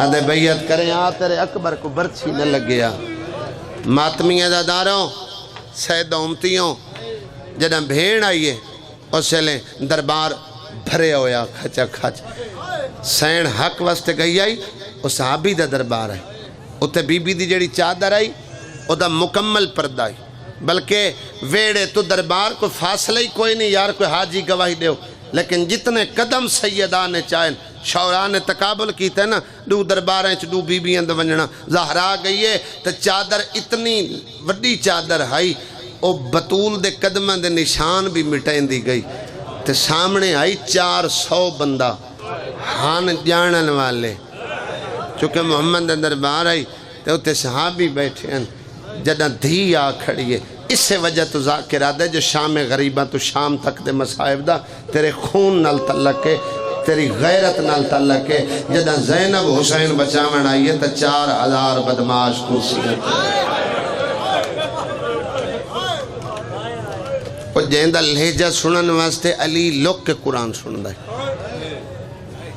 آدھے بیعت کریں تیرے اکبر کو برچھی نہ لگیا ماتمیہ دا داروں سید امتیوں جدہ بھیڑ آئیے اسے لیں دربار بھرے ہویا کھچا کھچ سین حق واسطے گئی آئی وہ صحابی دا دربار ہے اتے بی بی دی جڑی چادر آئی وہ دا مکمل پردہ آئی بلکہ ویڑے تو دربار کو فاصلہ ہی کوئی نہیں یار کوئی حاجی گواہی دیو لیکن جتنے قدم سیدہ نے چاہیں شعراء نے تقابل کیتے ہیں نا دو درباریں دو بی بی اندر ونجنا زہرا گئی ہے تو چادر اتنی وڈی چادر ہائی او بطول دے قدمہ دے نشان بھی مٹائیں دی گئی تو سامنے آئی 400 بندہ ہان جانن والے چونکہ محمد دے دربار آئی تو تے صحابی بیٹھے ہیں جدہ دھی آ کھڑی ہے اس سے وجہ تو ذاکر آدھے جو شام غریبہ تو شام تک دے مصائب دا تیرے خون نال تعلق ہے تیری غیرت نال تعلق ہے جدہ زینب حسین بچامن آئیے تا 4000 بدماش کرسیت اور جہندہ لہجہ سنن واسطے علی لوگ کے قرآن سن دائے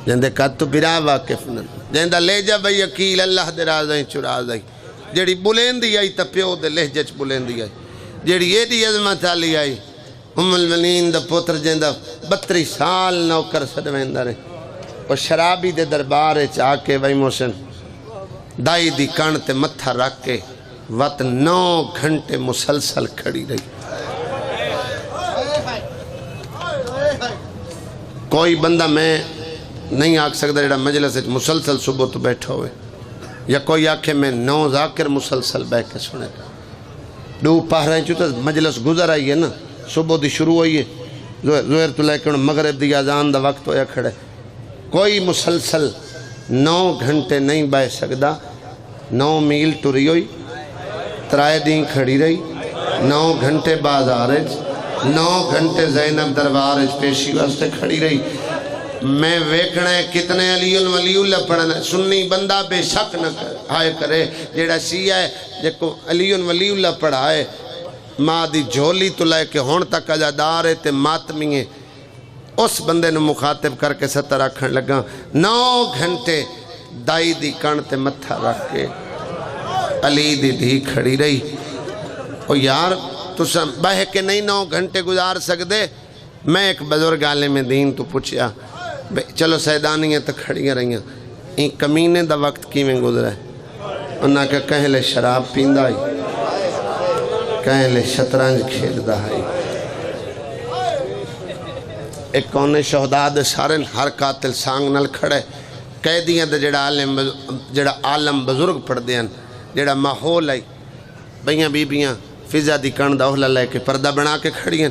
جہندے کہت تو برا واقف نن جہندہ لہجہ بھئی اکیل اللہ دے رازیں چراز آئی جیڑی بلندی آئی تا پیو دے لہجہ چ بلندی آئی جیڑی یہ دی عظمت آلی آئی ام المنین دا پوتر جہندہ 32 سال نوکر سدویندہ رہے اور شرابی دے دربار چاہ کے بھائی محسن دائی دی کانتے متھا رکھ کے وقت 9 گھنٹے مسلسل کھڑی رہی کوئی بندہ میں نہیں آکھ سکتا جڑا مجلس مسلسل صبح تو بیٹھا ہوئے یا کوئی آکھے میں 9 ذاکر مسلسل بیٹھ کے سنے دو پہرائیں چوتا مجلس گزر آئی ہے نا صبح دی شروع ہوئی ہے زہر تو لے کے مغرب دی آزان دا وقت ہویا کھڑے کوئی مسلسل 9 گھنٹے نہیں بیٹھ سکتا 9 میل ٹری ہوئی 3 دن کھڑی رہی 9 گھنٹے بازار 9 گھنٹے زینب دربار پیشی واسطے کھڑی رہی میں ویکھنا ہے کتنے علی اللہ پڑھنا سنی بندہ بے شک نہ آئے کرے جیڑا شیعہ ہے جیکو علی اللہ پڑھائے ماں دی جھولی تو لے کے ہون تک اجادار ہے تے ماتمی ہے اس بندے نے مخاطب کر کے ستر رکھن لگا 9 گھنٹے دائی دی کن تے متھا رکھ کے علی دی دھی کھڑی رہی اور یار تو بہ کے نہیں 9 گھنٹے گزار سکتے میں ایک بزرگ عالم دین تو پوچھیا چلو سیدانیاں تو کھڑیاں رہیاں این کمینے دا وقت کی میں گزرا ہے انہاں کہ کہیں لے شراب پیندہ آئی کہیں لے شطرنج کھیل دا آئی ایک کونے شہداد سارن ہر قاتل سانگ نل کھڑے قیدیاں دا جڑا عالم بزرگ پڑھ دیاں جڑا ماحول آئی بیاں بیبیاں فضا دی کن دا اہلہ لے کے پردہ بنا کے کھڑیاں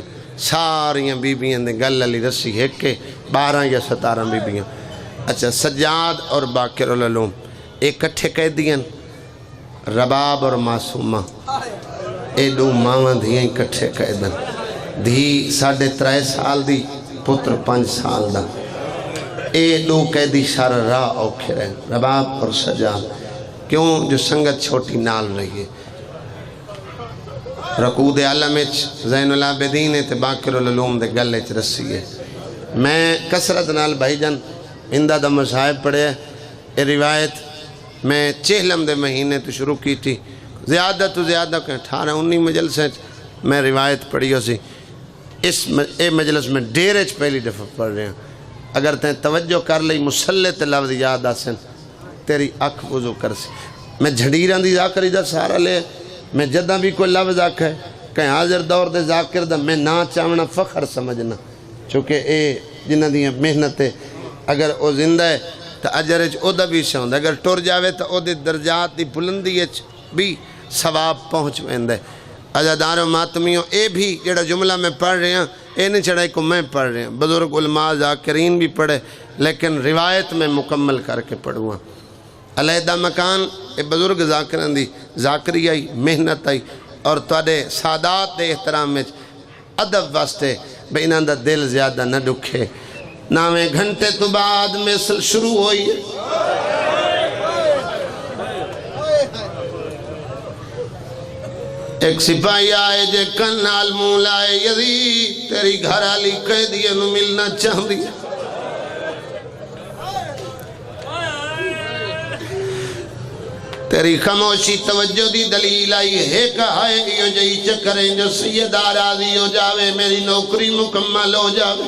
ساریاں بیبیاں دے گل علی رسی ہے کہ 12 یا 17 بیبیاں اچھا سجاد اور باقر العلوم ایک کٹھے قیدیاں رباب اور معصومہ اے 2 ماں دھیاں کٹھے قیدن دھی 3.5 سال دی پتر 5 سال دا اے 2 قیدی سارا راہ اوکھے رہے رباب اور سجاد کیوں جو سنگت چھوٹی نال رہی ہے رکود عالم زین العابدین تے باقر العلوم دے گلے چ رسی ہے میں کسرت نال بھائی جان اندہ دا مصاحب پڑھے یہ روایت میں چہلم دے مہینے تو شروع کی تھی زیادہ تو زیادہ کہ 18-19 مجلسیں میں روایت پڑھی ہو سی اے مجلس میں ڈیرے چ پہلی دفعہ پڑھ رہے ہیں اگر تین توجہ کر لئی مسلط لفظ یاد آسن تیری اکھ وضو کر سی میں جھڑیران دی ذاکری دا سہارا لے میں جدہ بھی کوئی لفظ آکھ ہے کہیں حاضر دور دے ذاکر دا میں نہ چاہنا فخر سمجھنا چونکہ اے جنہ دیاں محنت ہے اگر او زندہ ہے تو اجرج او دا بھی شاند اگر ٹور جاوے تو او دے درجات دی بلندی بھی ثواب پہنچ ویندے عزادار و ماتمیوں اے بھی جڑا جملہ میں پڑھ رہے ہیں اے نہیں چڑھائی کو میں پڑھ رہے ہیں بزرگ علماء ذاکرین بھی پڑھے لیکن روایت میں مکمل کر کے پڑھوں گا علیحدہ مکان اے بزرگ ذاکران دی ذاکری آئی محنت آئی اور توڑے سادات دے احترام میں ادب واسطے بینہ دا دل زیادہ نہ ڈکھے 9 گھنٹے تو بعد مثل شروع ہوئی ہے ایک سپاہی آئے جے کنال مول آئے یزید تیری گھر آلی قیدیہ نو ملنا چاہ دیا تیری خاموشی توجہ دی دلیل آئی ہے کہا ہے یہ جئی چکریں جو سیدہ راضی ہو جاوے میری نوکری مکمل ہو جاوے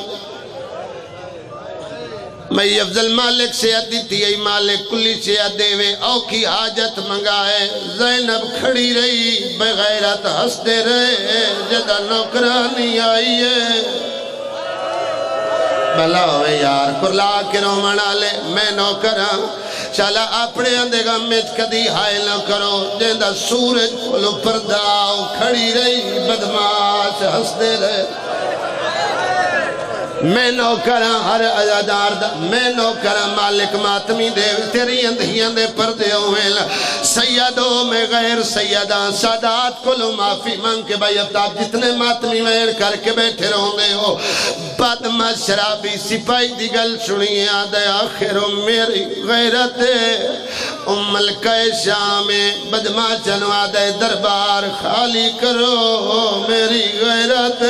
میں افضل مالک سے دیتی ای مالک کلی سے دے وے او کی حاجت منگائے زینب کھڑی رہی بغیرت ہستے رہے جدہ نوکرانی آئی ہے بھلا ہوئے یار کرلا کے رو منا لے میں نوکراں چالا اپنے اندے گا مت کدی ہائے نہ کرو جیندہ سورج کھلو پرداؤ کھڑی رہی بدماش ہستے رہے میں نوکراں ہر عزادار دا میں نوکراں مالک ماتمی دے تیری اندھیاں دے پردے ہوئے سیدوں میں غیر سیدان سادات کو لو معافی مانگ کے بھائی اب آپ جتنے ماتمی ویر کر کے بیٹھے رہنے ہو بدمہ شرابی سپاہی دی گل سنیے آدھے آخر میری غیرت ملکہ شام بدمہ چنو آدھے دربار خالی کرو میری غیرت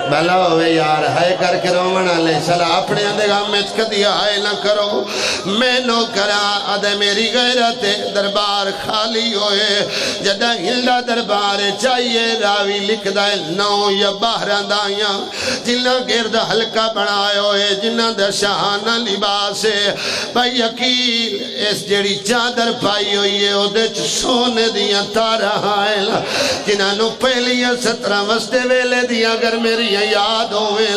بھلا ہوئے یار ہائے کر کے رومنا لے چلا اپنے اندے گا میں کدی ہائے نہ کرو میں نو کرا آدھے میری غیرت دربار خالی ہوئے جدہ ہلدہ دربار چاہیے راوی لکھ دائے نو یا باہران دائیاں جنہ گرد حلقہ بنائے ہوئے جنہ در شاہانہ لباس ہے بھائی یقیل اس جڑی چادر پائی ہوئی ہے ادھے سونے دیا تارہ آئے جنہ نو پہلیا 17 وستے ویلے دیا اگر میری یاد ہوئے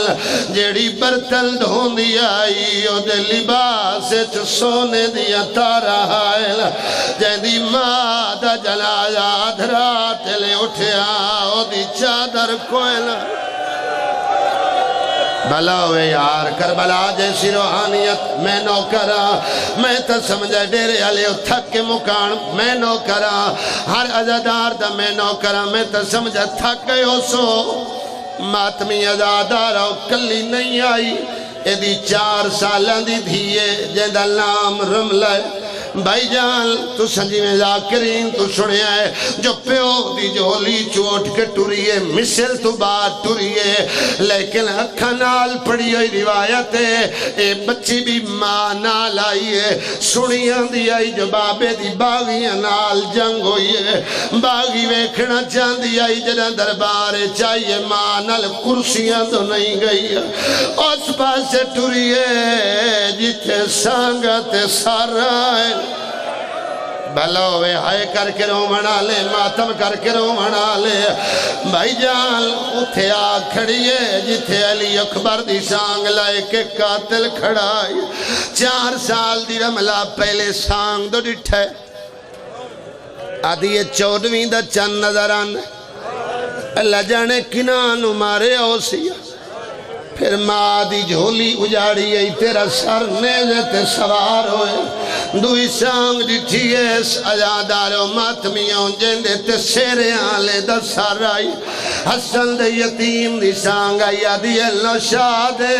جیڑی برتن دھون دیا آئی او دے لباس سونے دیا تارہ آئے جیدی مادہ جنازہ آدھرات لے اٹھے آؤ دی چادر کوئلہ بھلا ہوئے یار کربلا جیسی روحانیت میں نو کرا میں تا سمجھا ڈیرے علیہ تھک کے مکان میں نو کرا ہر عزادار دا میں نو کرا میں تا سمجھا تھک گئے ہو سو ماتمی ازادارہ کلی نہیں آئی ایدی 4 سالہ دی دھیے جیدہ نام رملہ بھائی جان تو سنجی میں ذاکرین تو سنے آئے جو پیو دی جولی چوٹ کے ٹوریے مثل تو بات ٹوریے لیکن اکھا نال پڑی ہوئی روایت ہے اے بچی بھی ماں نال آئی ہے سنیاں دی آئی جو بابے دی باغیاں نال جنگ ہوئی ہے باغی ویکھنا چاندی آئی جنہ دربار چاہیے ماں نال کرسیاں تو نہیں گئی اس پاس سے ٹوریے جتے سانگت سارائے بھلا ہوئے ہائے کر کے رو منا لے ماتم کر کے رو منا لے بھائی جان اتھے آگ کھڑیے جتھے علی اکبر دی سانگ لائے کے قاتل کھڑائی 4 سال دی رملہ پہلے سانگ دو ڈٹھے آدھی یہ 14ویں دا چند نظر آنے اللہ جانے کنانو مارے اوسیا پھر ماں دی جھولی اجاڑی ہے تیرا سر نیزے تے سوار ہوئے دوئی سانگ ڈٹھی ایس عزاداروں ماتمیوں جندے تے سیرے آلے دا سار آئی حسن دے یتیم دی سانگ آئی آدھی اللہ شادے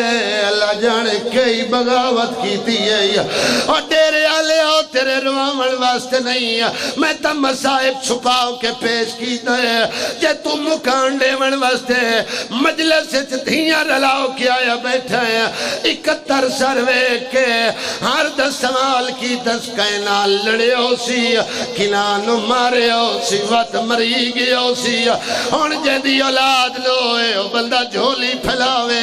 اللہ جانے کئی بغاوت کیتی ہے اور تیرے آلے ہو تیرے روامن واسطے نہیں ہے میں تم مسائب چھپاؤ کے پیش کیتا ہے کہ تم مکانڈے من واسطے مجلس دھیاں رلاؤ کیا یا بیٹھا ہے 71 سروے کے ہر 10 سوال کی 10 کائنال لڑے ہو سی کنانو مارے ہو سی وقت مری گئے ہو سی ہون جیدی اولاد لوئے بندہ جھولی پھیلاوے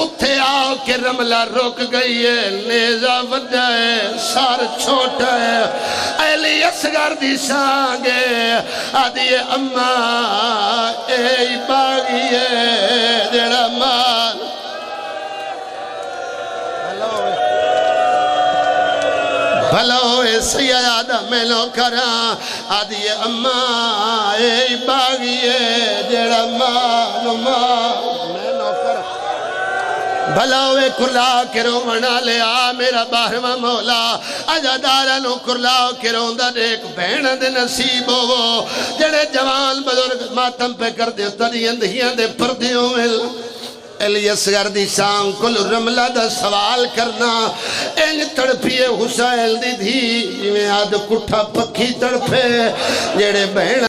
اتھے آؤ کے رملہ رک گئی ہے نیزہ وجہ ہے سار چھوٹا ہے ایلی اصغر دی سانگے آدھی اممہ اے باغی ہے جڑا مال بھلا ہوئے سیادہ میں نو کراں آدھی اممہ اے باغی ہے جڑا مال میں نو کراں بھلا ہوئے کرلا کے رو منا لے آ میرا باہرواں مولا عزادارہ نو کرلا کے روندہ دیکھ بہن دے نصیب ہو جڑے جوان بزرگ ماتم پہ کر دے تری اندھیاں دے پردیوں میں علی اصغر دی سانگ کل رملہ دا سوال کرنا این تڑپیے حسین دی دھی میں آدھ کٹھا پکھی تڑپے جڑے بہن